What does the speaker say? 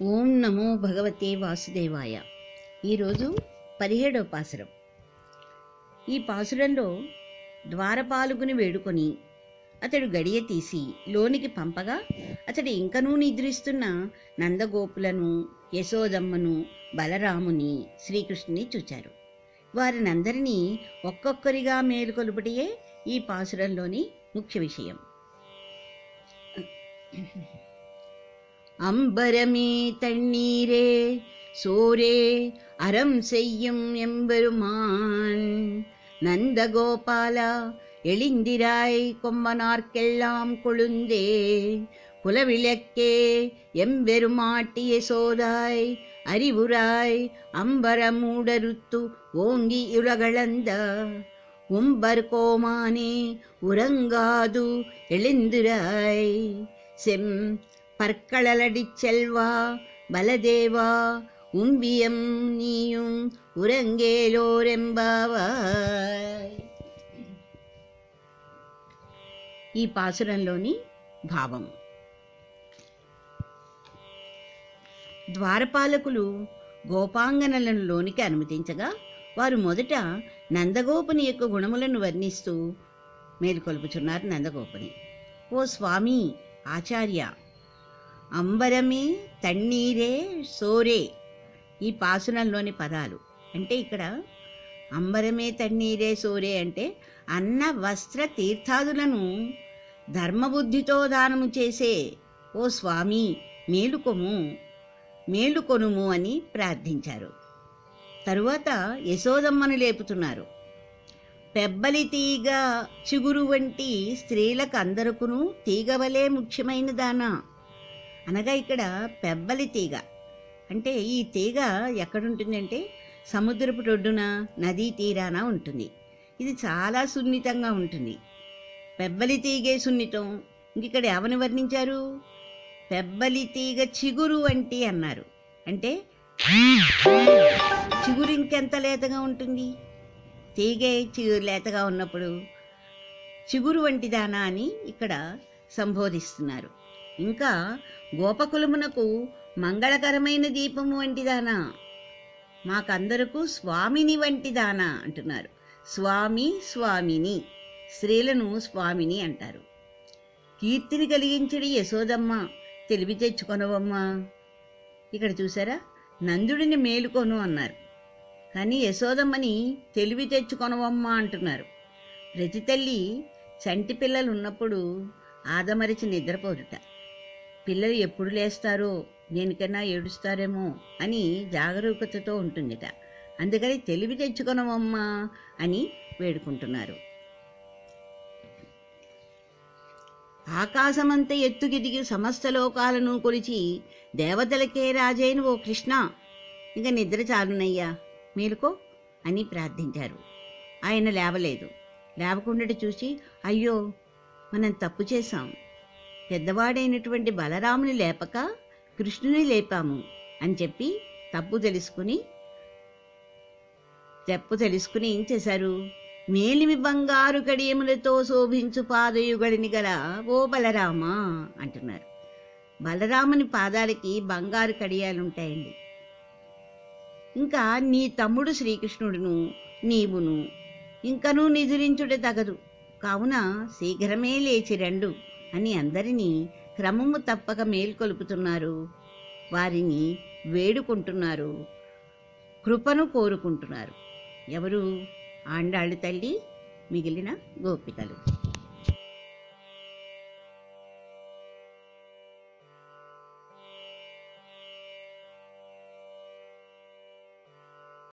ఓం నమో భగవతే వాసుదేవాయ. ఈరోజు 17వ పాసురం. ఈ పాసురంలో ద్వారపాలకుని వేడుకొని అతడు గడియ తీసి లోనికి పంపగా అతడు ఇంకనూ నిద్రిస్తున్న నందగోపులను, యశోదమ్మను, బలరాముని, శ్రీకృష్ణుని చూచారు. వారినందరినీ ఒక్కొక్కరిగా మేలుకొలుపుటయే ఈ పాసురంలోని ముఖ్య విషయం. அம்பரமே தண்ணீரே சோரே அறம் செய்யும் எம்பெருமான் நந்தகோபாலா எளிந்திராய் கொம்பனார்க்கெல்லாம் கொழுந்தே குலவிளக்கே எம்பெருமாட்டிய சோதாய் அறிவுராய் அம்பரமூடருத்து ஓங்கி உலகளந்த உம்பர் கோமானே உறங்காது எழுந்திராய் செம் பற்களலடிச் செல்வா பலதேவா உம்பியம் நீயும் ఉరంగేలోరెంబావాయ్. ఈ పాసురంలోని భావం. ద్వారపాలకులు గోపాంగనలను లోనికి అనుమతించగా వారు మొదట నందగోపుని యొక్క గుణములను వర్ణిస్తూ మేలుకొల్పుచున్నారు. నందగోపుని, ఓ స్వామి ఆచార్య, అంబరమే తన్నీరే సోరే ఈ పాసురంలోని పదాలు. అంటే ఇక్కడ అంబరమే తన్నీరే సోరే అంటే అన్న వస్త్ర తీర్థాదులను ధర్మబుద్ధితో దానము చేసే ఓ స్వామి మేలుకొనుము అని ప్రార్థించారు. తరువాత యశోదమ్మను లేపుతున్నారు. పెబ్బలి తీగ చిగురు వంటి స్త్రీలకు అందరకును తీగవలే ముఖ్యమైన దానా. అనగా ఇక్కడ పెబ్బలి తీగ అంటే ఈ తీగ ఎక్కడుంటుందంటే సముద్రపు ఒడ్డున, నదీ తీరాన ఉంటుంది. ఇది చాలా సున్నితంగా ఉంటుంది. పెబ్బలి తీగే సున్నితం. ఇక్కడ ఎవరిని వర్ణించారు? పెబ్బలి తీగ చిగురు వంటి అన్నారు. అంటే చిగురు ఇంకెంత లేతగా ఉంటుంది. తీగే లేతగా ఉన్నప్పుడు చిగురు వంటి దానా అని ఇక్కడ సంబోధిస్తున్నారు. ఇంకా గోపకులమునకు మంగళకరమైన దీపము వంటిదానా, మాకందరకు స్వామిని వంటిదానా అంటున్నారు. స్వామి, స్వామిని, స్త్రీలను స్వామిని అంటారు. కీర్తిని కలిగించడి యశోదమ్మ, తెలివి తెచ్చుకొనవమ్మా. ఇక్కడ చూసారా, నందుడిని మేలుకొను అన్నారు, కానీ యశోదమ్మని తెలివి తెచ్చుకొనవమ్మా అంటున్నారు. ప్రతి తల్లి చంటి పిల్లలు ఉన్నప్పుడు ఆదమరిచి నిద్రపోరుట. పిల్లలు ఎప్పుడు లేస్తారో, దేనికన్నా ఏడుస్తారేమో అని జాగరూకతతో ఉంటుందిట. అందుకని తెలివి తెచ్చుకొనవమ్మా అని వేడుకుంటున్నారు. ఆకాశమంత ఎత్తుకెదిగి సమస్త లోకాలను కొలిచి దేవతలకే రాజైన ఓ కృష్ణ, ఇక నిద్ర చాలునయ్యా, మేలుకో అని ప్రార్థించారు. ఆయన లేవలేదు. లేవకుండా చూసి, అయ్యో మనం తప్పు చేశాం, పెద్దవాడైనటువంటి బలరాముని లేపక కృష్ణుని లేపాము అని చెప్పి తప్పు తెలుసుకుని ఏం చేశారు? మేలిమి బంగారు కడియములతో శోభించు పాదయుగడిని గల ఓ బలరామా అంటున్నారు. బలరాముని పాదాలకి బంగారు కడియాలుంటాయండి. ఇంకా నీ తమ్ముడు శ్రీకృష్ణుడును నీవును ఇంకనూ నిదురించుట తగదు, కావున శీఘ్రమే లేచి రండు అని అందరినీ క్రమము తప్పక మేల్కొలుపుతున్నారు. వారిని వేడుకుంటున్నారు, కృపను కోరుకుంటున్నారు. ఎవరు? ఆండాళ్ళు తల్లి, మిగిలిన గోపికలు.